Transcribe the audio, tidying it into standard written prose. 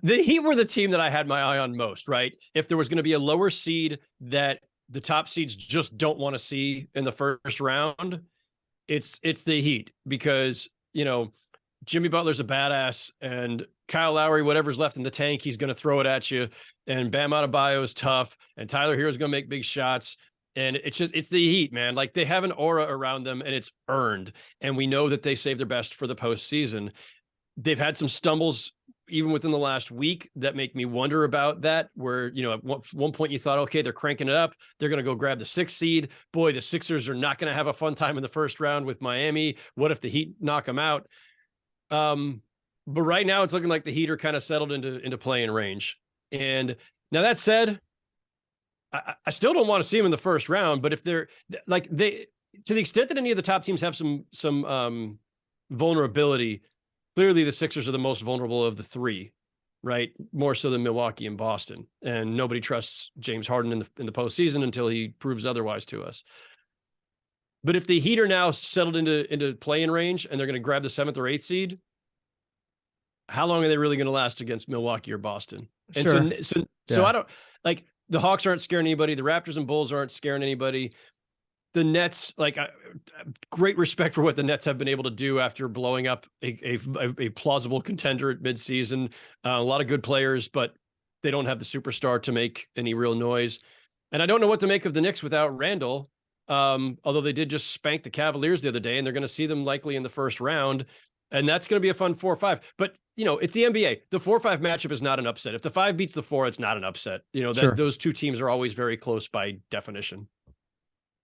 The Heat were the team that I had my eye on most, right? If there was going to be a lower seed that the top seeds just don't want to see in the first round, it's the Heat, because, Jimmy Butler's a badass, and Kyle Lowry, whatever's left in the tank, he's going to throw it at you. And Bam Adebayo is tough, and Tyler Hero's going to make big shots. And it's the Heat, man. Like, they have an aura around them, and it's earned. And we know that they save their best for the postseason. They've had some stumbles even within the last week that make me wonder about that, where, at one point you thought, okay, they're cranking it up, they're going to go grab the 6th seed. Boy, the Sixers are not going to have a fun time in the first round with Miami. What if the Heat knock them out? But right now it's looking like the Heat are kind of settled into playing range. And now, that said, I still don't want to see them in the first round, but if they're like, to the extent that any of the top teams have some vulnerability, clearly the Sixers are the most vulnerable of the three, right? More so than Milwaukee and Boston. And nobody trusts James Harden in the postseason until he proves otherwise to us. But if the Heat are now settled into play-in range and they're going to grab the 7th or 8th seed, how long are they really going to last against Milwaukee or Boston? And Sure. so I don't, like, the Hawks aren't scaring anybody. The Raptors and Bulls aren't scaring anybody. The Nets, like, great respect for what the Nets have been able to do after blowing up a plausible contender at midseason. A lot of good players, but they don't have the superstar to make any real noise. And I don't know what to make of the Knicks without Randall. Although they did just spank the Cavaliers the other day, and they're going to see them likely in the first round. And that's going to be a fun 4-5. But, it's the NBA. The 4-5 matchup is not an upset. If the 5 beats the 4, it's not an upset. Sure. Those two teams are always very close by definition.